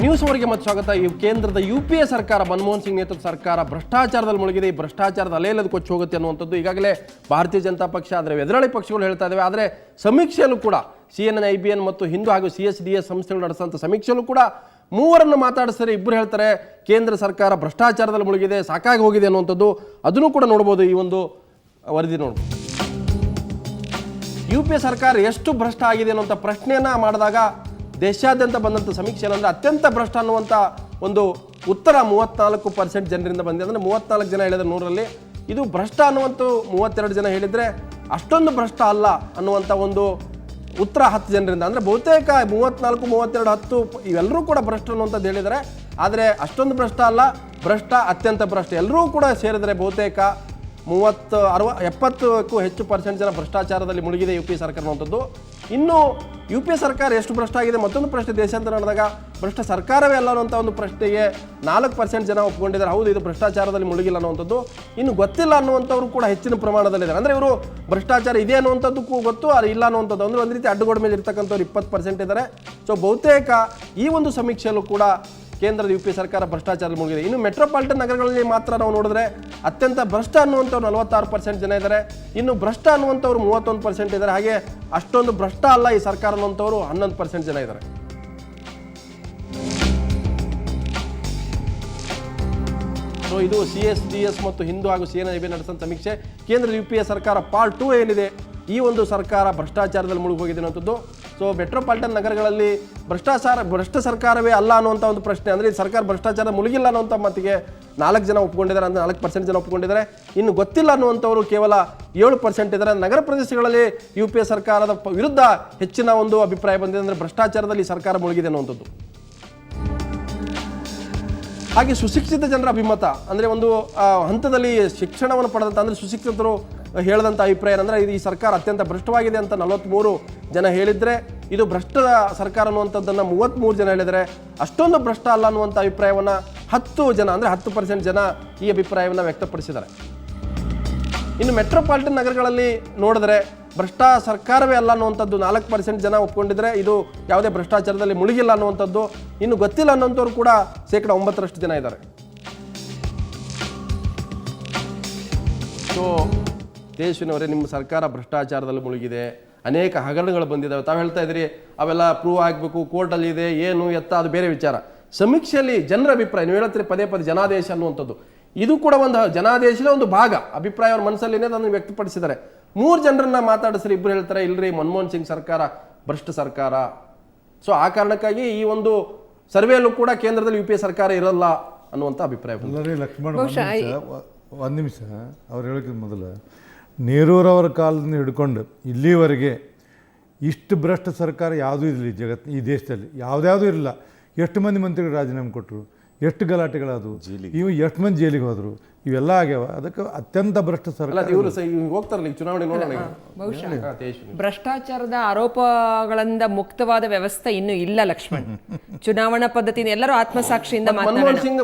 News ಅವರಿಗೆ ಮತ್ತು ಸ್ವಾಗತ. ಈ ಕೇಂದ್ರದ UPA ಸರ್ಕಾರ, ಮನಮೋಹನ್ ಸಿಂಗ್ ನೇತೃತ್ವದ ಸರ್ಕಾರ ಭ್ರಷ್ಟಾಚಾರದಲ್ಲಿ ಮುಳುಗಿದೆ. ಈ ಭ್ರಷ್ಟಾಚಾರದ ಅಲೆಯಲ್ಲದು ಕೊಚ್ಚಿ ಹೋಗುತ್ತೆ ಅನ್ನುವಂಥದ್ದು ಈಗಾಗಲೇ ಭಾರತೀಯ ಜನತಾ ಪಕ್ಷ, ಆದರೆ ಎದುರಾಳಿ ಪಕ್ಷಗಳು ಹೇಳ್ತಾ ಇದ್ದಾವೆ. ಆದರೆ ಸಮೀಕ್ಷೆಯಲ್ಲೂ ಕೂಡ CNN, IBN ಮತ್ತು ಹಿಂದೂ ಹಾಗೂ CSDS ಸಂಸ್ಥೆಗಳು ನಡೆಸುವಂಥ ಸಮೀಕ್ಷೆಯಲ್ಲೂ ಕೂಡ ಮೂವರನ್ನು ಮಾತಾಡಿಸಿದರೆ ಇಬ್ಬರು ಹೇಳ್ತಾರೆ ಕೇಂದ್ರ ಸರ್ಕಾರ ಭ್ರಷ್ಟಾಚಾರದಲ್ಲಿ ಮುಳುಗಿದೆ, ಸಾಕಾಗಿ ಹೋಗಿದೆ ಅನ್ನುವಂಥದ್ದು. ಅದನ್ನು ಕೂಡ ನೋಡ್ಬೋದು, ಈ ಒಂದು ವರದಿ ನೋಡ್ಬೋದು. UPA ಸರ್ಕಾರ ಎಷ್ಟು ಭ್ರಷ್ಟ ಆಗಿದೆ ಅನ್ನುವಂಥ ಪ್ರಶ್ನೆಯನ್ನು ಮಾಡಿದಾಗ ದೇಶಾದ್ಯಂತ ಬಂದಂಥ ಸಮೀಕ್ಷೆಯಲ್ಲಿ ಅಂದರೆ ಅತ್ಯಂತ ಭ್ರಷ್ಟ ಅನ್ನುವಂಥ ಒಂದು ಉತ್ತರ 34% ಜನರಿಂದ ಬಂದಿದೆ. ಅಂದರೆ 34 ಜನ ಹೇಳಿದ್ರೆ 100ರಲ್ಲಿ ಇದು ಭ್ರಷ್ಟ ಅನ್ನುವಂಥ 32 ಜನ ಹೇಳಿದರೆ ಅಷ್ಟೊಂದು ಭ್ರಷ್ಟ ಅಲ್ಲ ಅನ್ನುವಂಥ ಒಂದು ಉತ್ತರ 10 ಜನರಿಂದ. ಅಂದರೆ ಬಹುತೇಕ 34, 32, 10 ಇವೆಲ್ಲರೂ ಕೂಡ ಭ್ರಷ್ಟ ಅನ್ನುವಂಥದ್ದು ಹೇಳಿದ್ದಾರೆ. ಆದರೆ ಅಷ್ಟೊಂದು ಭ್ರಷ್ಟ ಅಲ್ಲ, ಭ್ರಷ್ಟ, ಅತ್ಯಂತ ಭ್ರಷ್ಟ ಎಲ್ಲರೂ ಕೂಡ ಸೇರಿದರೆ ಬಹುತೇಕ 30, 60, 70ಕ್ಕೂ ಹೆಚ್ಚು % ಜನ ಭ್ರಷ್ಟಾಚಾರದಲ್ಲಿ ಮುಳುಗಿದೆ UPA ಸರ್ಕಾರ ಅನ್ನುವಂಥದ್ದು. ಇನ್ನು UPA ಸರ್ಕಾರ ಎಷ್ಟು ಭ್ರಷ್ಟ ಆಗಿದೆ ಮತ್ತೊಂದು ಪ್ರಶ್ನೆ ದೇಶಾಂತರ ನಡೆದಾಗ ಭ್ರಷ್ಟ ಸರ್ಕಾರವೇ ಅಲ್ಲ ಅನ್ನುವಂಥ ಒಂದು ಪ್ರಶ್ನೆಗೆ 4% ಜನ ಒಪ್ಕೊಂಡಿದ್ದಾರೆ, ಹೌದು ಇದು ಭ್ರಷ್ಟಾಚಾರದಲ್ಲಿ ಮುಳುಗಿಲ್ಲ ಅನ್ನುವಂಥದ್ದು. ಇನ್ನು ಗೊತ್ತಿಲ್ಲ ಅನ್ನುವಂಥವ್ರು ಕೂಡ ಹೆಚ್ಚಿನ ಪ್ರಮಾಣದಲ್ಲಿದ್ದಾರೆ. ಅಂದರೆ ಇವರು ಭ್ರಷ್ಟಾಚಾರ ಇದೆ ಅನ್ನುವಂಥದ್ದು ಗೊತ್ತು, ಅದು ಇಲ್ಲ ಅನ್ನುವಂಥದ್ದು. ಅಂದರೆ ಒಂದು ರೀತಿ ಅಡ್ಡಗೋಡ ಮೇಲೆ ಇರ್ತಕ್ಕಂಥವ್ರು 20% ಇದ್ದಾರೆ. ಸೊ ಬಹುತೇಕ ಈ ಒಂದು ಸಮೀಕ್ಷೆಯಲ್ಲೂ ಕೂಡ ಕೇಂದ್ರದ UPA ಸರ್ಕಾರ ಭ್ರಷ್ಟಾಚಾರದಲ್ಲಿ ಮುಳುಗಿದೆ. ಇನ್ನು ಮೆಟ್ರೋಪಾಲಿಟನ್ ನಗರಗಳಲ್ಲಿ ಮಾತ್ರ ನಾವು ನೋಡಿದ್ರೆ ಅತ್ಯಂತ ಭ್ರಷ್ಟ ಅನ್ನುವಂಥವ್ರು 46% ಜನ ಇದ್ದಾರೆ. ಇನ್ನು ಭ್ರಷ್ಟ ಅನ್ನುವಂಥವ್ರು 31% ಇದ್ದಾರೆ. ಹಾಗೆ ಅಷ್ಟೊಂದು ಭ್ರಷ್ಟ ಅಲ್ಲ ಈ ಸರ್ಕಾರ ಅನ್ನುವಂಥವ್ರು 11% ಜನ ಇದ್ದಾರೆ. ಸೊ ಇದು CSDS ಮತ್ತು ಹಿಂದೂ ಹಾಗೂ CNN ನಡೆಸಿದ ಸಮೀಕ್ಷೆ. ಕೇಂದ್ರದ UPA ಸರ್ಕಾರ ಪಾರ್ಟ್ 2 ಏನಿದೆ, ಈ ಒಂದು ಸರ್ಕಾರ ಭ್ರಷ್ಟಾಚಾರದಲ್ಲಿ ಮುಳುಗಿ ಹೋಗಿದೆ ಅನ್ನುವಂಥದ್ದು. ಸೊ ಮೆಟ್ರೋಪಾಲಿಟನ್ ನಗರಗಳಲ್ಲಿ ಭ್ರಷ್ಟ ಸರ್ಕಾರವೇ ಅಲ್ಲ ಅನ್ನುವಂಥ ಒಂದು ಪ್ರಶ್ನೆ, ಅಂದರೆ ಈ ಸರ್ಕಾರ ಭ್ರಷ್ಟಾಚಾರ ಮುಳುಗಿಲ್ಲ ಅನ್ನುವಂಥ ಮಟ್ಟಿಗೆ 4 ಜನ ಒಪ್ಕೊಂಡಿದ್ದಾರೆ, ಅಂದರೆ 4% ಜನ ಒಪ್ಕೊಂಡಿದ್ದಾರೆ. ಇನ್ನು ಗೊತ್ತಿಲ್ಲ ಅನ್ನುವಂಥವರು ಕೇವಲ 7% ಇದ್ದಾರೆ. ನಗರ ಪ್ರದೇಶಗಳಲ್ಲಿ UPA ಸರ್ಕಾರದ ವಿರುದ್ಧ ಹೆಚ್ಚಿನ ಒಂದು ಅಭಿಪ್ರಾಯ ಬಂದಿದೆ, ಅಂದರೆ ಭ್ರಷ್ಟಾಚಾರದಲ್ಲಿ ಸರ್ಕಾರ ಮುಳುಗಿದೆ ಅನ್ನುವಂಥದ್ದು. ಹಾಗೆ ಸುಶಿಕ್ಷಿತ ಜನರ ಅಭಿಮತ, ಅಂದರೆ ಒಂದು ಹಂತದಲ್ಲಿ ಶಿಕ್ಷಣವನ್ನು ಪಡೆದಂಥ, ಅಂದರೆ ಸುಶಿಕ್ಷಿತರು ಹೇಳಿದಂಥ ಅಭಿಪ್ರಾಯ ಏನಂದರೆ ಈ ಸರ್ಕಾರ ಅತ್ಯಂತ ಭ್ರಷ್ಟವಾಗಿದೆ ಅಂತ 43 ಜನ ಹೇಳಿದರೆ, ಇದು ಭ್ರಷ್ಟ ಸರ್ಕಾರ ಅನ್ನುವಂಥದ್ದನ್ನು 33 ಜನ ಹೇಳಿದರೆ, ಅಷ್ಟೊಂದು ಭ್ರಷ್ಟ ಅಲ್ಲ ಅನ್ನುವಂಥ ಅಭಿಪ್ರಾಯವನ್ನು 10 ಜನ, ಅಂದರೆ 10% ಜನ ಈ ಅಭಿಪ್ರಾಯವನ್ನು ವ್ಯಕ್ತಪಡಿಸಿದ್ದಾರೆ. ಇನ್ನು ಮೆಟ್ರೋಪಾಲಿಟನ್ ನಗರಗಳಲ್ಲಿ ನೋಡಿದ್ರೆ ಭ್ರಷ್ಟ ಸರ್ಕಾರವೇ ಅಲ್ಲ ಅನ್ನುವಂಥದ್ದು 4% ಜನ ಒಪ್ಕೊಂಡಿದ್ರೆ, ಇದು ಯಾವುದೇ ಭ್ರಷ್ಟಾಚಾರದಲ್ಲಿ ಮುಳುಗಿಲ್ಲ ಅನ್ನುವಂಥದ್ದು. ಇನ್ನು ಗೊತ್ತಿಲ್ಲ ಅನ್ನೋಂಥವ್ರು ಕೂಡ 9% ಜನ ಇದ್ದಾರೆ. ಸೊ ದೇಶವಿನವರೇ, ನಿಮ್ಮ ಸರ್ಕಾರ ಭ್ರಷ್ಟಾಚಾರದಲ್ಲಿ ಮುಳುಗಿದೆ, ಅನೇಕ ಹಗರಣಗಳು ಬಂದಿದ್ದಾವೆ, ತಾವು ಹೇಳ್ತಾ ಇದ್ದೀರಿ ಅವೆಲ್ಲ ಪ್ರೂವ್ ಆಗಬೇಕು, ಕೋರ್ಟಲ್ಲಿ ಇದೆ, ಏನು ಎತ್ತ ಅದು ಬೇರೆ ವಿಚಾರ. ಸಮೀಕ್ಷೆಯಲ್ಲಿ ಜನರ ಅಭಿಪ್ರಾಯ, ನೀವು ಹೇಳ್ತೀರಿ ಪದೇ ಪದೇ ಜನಾದೇಶ ಅನ್ನುವಂಥದ್ದು, ಇದು ಕೂಡ ಒಂದು ಜನಾದೇಶದ ಒಂದು ಭಾಗ. ಅಭಿಪ್ರಾಯ ಅವ್ರ ಮನಸ್ಸಲ್ಲಿನೇ ಅದನ್ನು ವ್ಯಕ್ತಪಡಿಸಿದ್ದಾರೆ. 3 ಜನರನ್ನ ಮಾತಾಡಿಸ್ರಿ, ಇಬ್ಬರು ಹೇಳ್ತಾರೆ ಇಲ್ರಿ ಮನಮೋಹನ್ ಸಿಂಗ್ ಸರ್ಕಾರ ಭ್ರಷ್ಟ ಸರ್ಕಾರ. ಸೊ ಆ ಕಾರಣಕ್ಕಾಗಿ ಈ ಒಂದು ಸರ್ವೆಯಲ್ಲೂ ಕೂಡ ಕೇಂದ್ರದಲ್ಲಿ UPA ಸರ್ಕಾರ ಇರಲ್ಲ ಅನ್ನುವಂಥ ಅಭಿಪ್ರಾಯ. ಲಕ್ಷ್ಮಣ, ಒಂದು ನಿಮಿಷ ಅವ್ರು ಹೇಳೋಕ್ಕಿಂತ ಮೊದಲು, ನೆಹರೂರವರ ಕಾಲದಿಂದ ಹಿಡ್ಕೊಂಡು ಇಲ್ಲಿವರೆಗೆ ಇಷ್ಟು ಭ್ರಷ್ಟ ಸರ್ಕಾರ ಯಾವುದೂ ಇರಲಿ ಈ ದೇಶದಲ್ಲಿ, ಯಾವುದ್ಯಾವುದೂ ಇರಲಿಲ್ಲ. ಎಷ್ಟು ಮಂದಿ ಮಂತ್ರಿಗಳು ರಾಜೀನಾಮೆ ಕೊಟ್ಟರು, ಎಷ್ಟು ಗಲಾಟೆಗಳಾದವು, ಇವು ಎಷ್ಟು ಮಂದಿ ಜೈಲಿಗೆ ಹೋದರು, ಇವೆಲ್ಲ ಆಗ್ಯಾವ. ಅದಕ್ಕೆ ಅತ್ಯಂತ ಭ್ರಷ್ಟ ಸರ್ಕಾರ. ಹೋಗ್ತಾರಲ್ಲ ಚುನಾವಣೆ ನೋಡೋಣ. ಬಹುಶಃ ಭ್ರಷ್ಟಾಚಾರದ ಆರೋಪಗಳಿಂದ ಮುಕ್ತವಾದ ವ್ಯವಸ್ಥೆ ಇನ್ನೂ ಇಲ್ಲ ಲಕ್ಷ್ಮಣ್. ಚುನಾವಣಾ ಪದ್ಧತಿ ಎಲ್ಲರೂ ಆತ್ಮಸಾಕ್ಷಿಯಿಂದ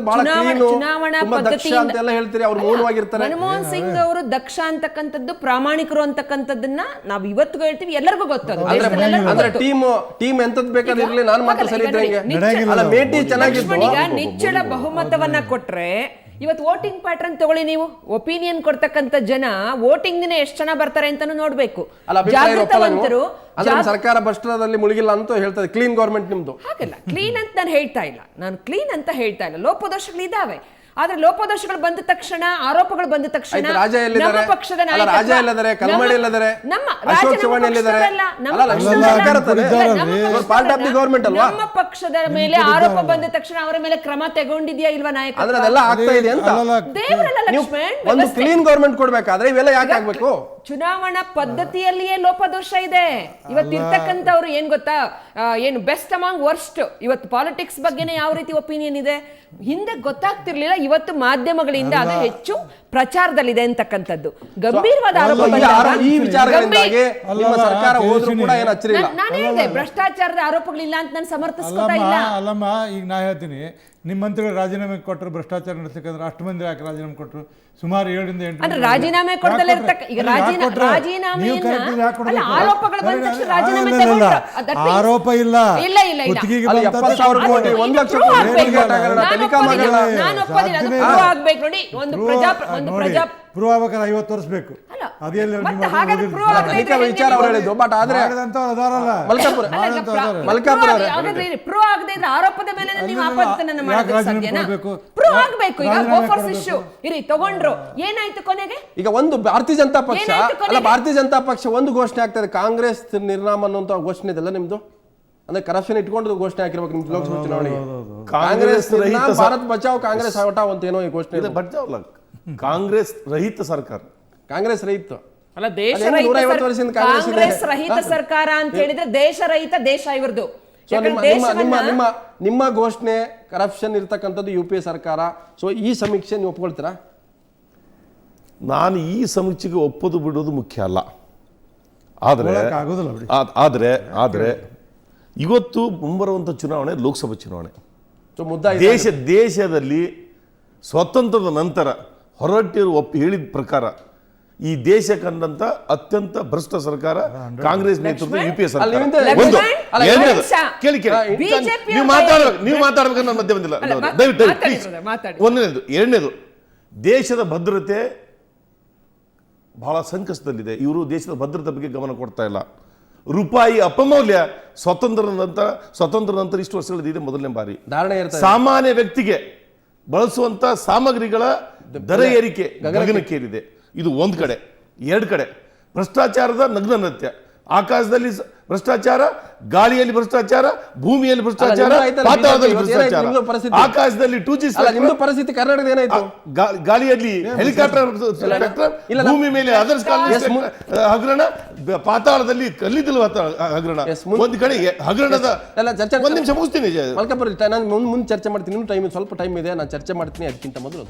ಚುನಾವಣಾ ಪದ್ಧತಿಯಿಂದ ಮನಮೋಹನ್ ಸಿಂಗ್ ಅವರು ದಕ್ಷ ಅಂತಕ್ಕಂಥದ್ದು, ಪ್ರಾಮಾಣಿಕರು ಅಂತಕ್ಕಂಥದ್ದನ್ನ ನಾವು ಇವತ್ತಿಗೂ ಹೇಳ್ತೀವಿ, ಎಲ್ಲರಿಗೂ ಗೊತ್ತದು. ನಿಚ್ಚಳ ಬಹುಮತವನ್ನ ಕೊಟ್ರೆ ಇವತ್ತು ವೋಟಿಂಗ್ ಪ್ಯಾಟರ್ನ್ ತಗೊಳ್ಳಿ, ನೀವು ಒಪಿನಿಯನ್ ಕೊಡ್ತಕ್ಕಂಥ ಜನ ವೋಟಿಂಗ್ ದಿನ ಎಷ್ಟು ಜನ ಬರ್ತಾರೆ ಅಂತಾನು ನೋಡ್ಬೇಕು. ಜಾಗೃತವಂತರು ಸರ್ಕಾರ ಭ್ರಷ್ಟದಲ್ಲಿ ಮುಳುಗಿಲ್ಲ ಅಂತ ಹೇಳ್ತಾರೆ. ಕ್ಲೀನ್ ಗವರ್ಮೆಂಟ್ ನಿಮ್ದು. ಹಾಗಲ್ಲ, ಕ್ಲೀನ್ ಅಂತ ನಾನು ಹೇಳ್ತಾ ಇಲ್ಲ, ಲೋಪದೋಷಗಳಿದ್ದಾವೆ. ಆದ್ರೆ ಲೋಪದೋಷಗಳು ಬಂದ ತಕ್ಷಣ, ಆರೋಪಗಳು ಬಂದ ತಕ್ಷಣ ನಮ್ಮ ಪಕ್ಷದ ನಮ್ಮ ಪಕ್ಷದ ಮೇಲೆ ಆರೋಪ ಬಂದ ತಕ್ಷಣ ಅವರ ಮೇಲೆ ಕ್ರಮ ತಗೊಂಡಿದ್ಯಾ ಇಲ್ವಾ ನಾಯಕ? ಒಂದು ಕ್ಲೀನ್ ಗವರ್ಮೆಂಟ್ ಕೊಡ್ಬೇಕಾದ್ರೆ ಇವೆಲ್ಲ ಯಾಕೆ ಆಗ್ಬೇಕು? ಚುನಾವಣಾ ಪದ್ಧತಿಯಲ್ಲಿಯೇ ಲೋಪದೋಷ ಇದೆ. ಇವತ್ತಿರ್ತಕ್ಕಂಥವ್ರು ಏನ್ ಗೊತ್ತಾ, ಏನು ಬೆಸ್ಟ್ ಅಮಾಂಗ್ ವರ್ಸ್ಟ್, ಇವತ್ತು ಪಾಲಿಟಿಕ್ಸ್ ಬಗ್ಗೆನೇ ಯಾವ ರೀತಿ ಒಪಿನಿಯನ್ ಇದೆ, ಹಿಂದೆ ಗೊತ್ತಾಗ್ತಿರ್ಲಿಲ್ಲ, ಇವತ್ತು ಮಾಧ್ಯಮಗಳಿಂದ ಅದು ಹೆಚ್ಚು ಪ್ರಚಾರದಲ್ಲಿದೆ ಅಂತಕ್ಕಂಥದ್ದು. ಗಂಭೀರವಾದ ಆರೋಪ ನಾನು ಹೇಳಿದೆ, ಭ್ರಷ್ಟಾಚಾರದ ಆರೋಪಗಳಿಲ್ಲ ಅಂತ ನಾನು ಸಮರ್ಥಿಸ್ಕೊತಾ ಇಲ್ಲ. ಅಲ್ಲಮ್ಮ, ಈಗ ನಾ ಹೇಳ್ತೀನಿ, ನಿಮ್ಮ ಮಂತ್ರಿಗಳು ರಾಜೀನಾಮೆ ಕೊಟ್ಟರು ಭ್ರಷ್ಟಾಚಾರ ನಡೆಸಬೇಕಂದ್ರೆ ಅಷ್ಟು ಮಂದಿ ಯಾಕೆ ರಾಜೀನಾಮೆ ಕೊಟ್ಟರು? ಸುಮಾರು 7 ರಿಂದ 8 ಅಂದ್ರೆ ರಾಜೀನಾಮೆ ಕೊಡ್ದಲೇ ಇರ್ತಕ್ಕ ಈಗ ಆರೋಪಗಳು ಬಂದ ತಕ್ಷಣ ರಾಜೀನಾಮೆ ತಗೊಂಡ್ರು. ಆರೋಪ ಇಲ್ಲ, ಇಲ್ಲ ಇಲ್ಲ ಇಲ್ಲ ಗುತ್ತಿಗೆಗೆ ಅಲ್ಲಿ ಬಂದದ್ದು 70,000 ಕೋಟಿ 1 ಲಕ್ಷ ಕೋಟಿ ಟೆಲಿಕಾಂ ಹಗರಣ. ನಾನು ಒಪ್ಪೋದಿಲ್ಲ, ಅದು ಪ್ರೂವ್ ಆಗ್ಬೇಕು ನೋಡಿ. ಒಂದು ಪ್ರಜಾ ಪ್ರೂವ್ ಆಗ್ಬೇಕಾದ್ರೆ 50 ವರ್ಷ ಬೇಕು. ಅದೆಲ್ಲ ಮತ್ತೆ ಹಾಗಾದ್ರೆ ಪ್ರೂವ್ ಆಗದೆ ತನಿಖಾ ವಿಚಾರ ಅವ್ರು ಹೇಳಿದ್ದು. ಬಟ್ ಆದ್ರೆ ಅದಾರಲ್ಲ ಮಲ್ಕಾಪುರ ಅವರೇ ಪ್ರೂವ್ ಆಗದೆ ಇದ್ರೆ ಆರೋಪದ ಮೇಲೆ ನೀವು ಆಪಾದನೆಯನ್ನ ಮಾಡೋದು ಸಾಧ್ಯನಾ? ಕೊಡ್ಬೇಕು? ಪ್ರೂವ್ ಆಗ್ಬೇಕು. ಈಗ ಗೋಫರ್ಸ್ ಇಶ್ಯೂ ಇರಿ ತಗೊಂಡ್ರು, ಏನಾಯ್ತು ಕೊನೆಗೆ? ಈಗ ಒಂದು ಭಾರತೀಯ ಜನತಾ ಪಕ್ಷ ಏನಾಯ್ತು ಕೊನೆಗೆ? ಅಲ್ಲ, ಭಾರತೀಯ ಜನತಾ ಪಕ್ಷ ಒಂದು ಘೋಷಣೆ ಆಗ್ತದೆ, ಕಾಂಗ್ರೆಸ್ ನಿರ್ನಾಮ ಅನ್ನುವಂತ ಘೋಷಣೆ ಇದೆಲ್ಲ ನಿಮ್ದು. ಅಂದ್ರೆ ಕರಪ್ಷನ್ ಇಟ್ಕೊಂಡು ಘೋಷಣೆ ಹಾಕಿರ್ಬೇಕು ನಿಮ್ದು ಲೋಕಸಭಾ ಚುನಾವಣೆಗೆ. ಕಾಂಗ್ರೆಸ್ ನಿರ್ನಾಮ, ಭಾರತ್ ಬಚಾವ್ ಕಾಂಗ್ರೆಸ್ ಹಟಾವ್ ಅಂತ ಏನೋ ಈ ಘೋಷಣೆ ಇದೆ. ಬಚಾವ್ ಕಾಂಗ್ರೆಸ್ ರಹಿತ ಸರ್ಕಾರ. ಕಾಂಗ್ರೆಸ್ ರಹಿತ ಅಲ್ಲ, ದೇಶ ಅದೇನು 150 ವರ್ಷದಿಂದ ಕಾಂಗ್ರೆಸ್ ಇದೆ. ಕಾಂಗ್ರೆಸ್ ರಹಿತ ಸರ್ಕಾರ ಅಂತ ಹೇಳಿದ್ರೆ ದೇಶ ರಹಿತ ದೇಶ ಇವ್ರದ್ದು. ಸೊ ನಿಮ್ಮ ಘೋಷಣೆ ಕರಪ್ಷನ್ ಇರ್ತಕ್ಕಂಥದ್ದು UPA ಸರ್ಕಾರ. ಸೊ ಈ ಸಮೀಕ್ಷೆ ನೀವು ಒಪ್ಕೊಳ್ತೀರಾ? ನಾನು ಈ ಸಮೀಕ್ಷೆಗೆ ಒಪ್ಪೋದು ಬಿಡೋದು ಮುಖ್ಯ ಅಲ್ಲ. ಆದರೆ ಆಗೋದಿಲ್ಲ ಬಿಡಿ. ಆದರೆ ಇವತ್ತು ಮುಂಬರುವಂಥ ಚುನಾವಣೆ ಲೋಕಸಭಾ ಚುನಾವಣೆ. ಸೊ ಮುದ್ದ ದೇಶದಲ್ಲಿ ಸ್ವತಂತ್ರದ ನಂತರ ಹೊರಟಿರುವ ಹೇಳಿದ ಪ್ರಕಾರ ಈ ದೇಶ ಕಂಡಂತ ಅತ್ಯಂತ ಭ್ರಷ್ಟ ಸರ್ಕಾರ ಕಾಂಗ್ರೆಸ್ ನೇತೃತ್ವದ UPA ಸರ್ಕಾರ. ಒಂದು ಎರಡನೇದು ಕೇಳಿ ನೀವು ಮಾತಾಡ್ಬೇಕು ನನ್ನ ಮಧ್ಯೆ ಬಂದಿಲ್ಲ, ದಯವಿಟ್ಟು ಪ್ಲೀಸ್. ಒಂದನೇದು. ಎರಡನೇದು, ದೇಶದ ಭದ್ರತೆ ಬಹಳ ಸಂಕಷ್ಟದಲ್ಲಿದೆ. ಇವರು ದೇಶದ ಭದ್ರತೆ ಬಗ್ಗೆ ಗಮನ ಕೊಡ್ತಾ ಇಲ್ಲ. ರೂಪಾಯಿ ಅಪಮೌಲ್ಯ ಸ್ವತಂತ್ರ ನಂತರ ಇಷ್ಟು ವರ್ಷಗಳಿದೆ ಮೊದಲನೇ ಬಾರಿ. ಸಾಮಾನ್ಯ ವ್ಯಕ್ತಿಗೆ ಬಳಸುವಂತ ಸಾಮಗ್ರಿಗಳ ದರ ಏರಿಕೆ ಗಗನಕ್ಕೇರಿದೆ. ಇದು ಒಂದು ಕಡೆ. ಎರಡು ಕಡೆ ಭ್ರಷ್ಟಾಚಾರದ ನಗ್ನ ನೃತ್ಯ. ಆಕಾಶದಲ್ಲಿ ಭ್ರಷ್ಟಾಚಾರ, ಗಾಳಿಯಲ್ಲಿ ಭ್ರಷ್ಟಾಚಾರ, ಭೂಮಿಯಲ್ಲಿ ಭ್ರಷ್ಟಾಚಾರ, ಪಾತಾಳದಲ್ಲಿ ಭ್ರಷ್ಟಾಚಾರ, ಆಕಾಶದಲ್ಲಿ 2G ನಿಮ್ದು ಪರಿಸ್ಥಿತಿ ಕರ್ನಾಟಕದ ಏನಾಯ್ತು? ಗಾಳಿಯಲ್ಲಿ ಹೆಲಿಕಾಪ್ಟರ್, ಭೂಮಿ ಮೇಲೆ ಅದರ್ಸ್ ಹಗರಣ, ಪಾತಾಳದಲ್ಲಿ ಕಲ್ಲಿದ್ದಲು ಹಗರಣ. ಒಂದು ಕಡೆ ಹಗರಣದ ಒಂದು ನಿಮಿಷ ಮುಗಿಸ್ತೀನಿ ಮಲ್ಕಾಪುರ. ನಾನು ಮುಂದೆ ಚರ್ಚೆ ಮಾಡ್ತೀನಿ, ಇನ್ನೂ ಸ್ವಲ್ಪ ಟೈಮ್ ಇದೆ, ನಾನು ಚರ್ಚೆ ಮಾಡ್ತೀನಿ. ಅದಕ್ಕಿಂತ ಮೊದಲು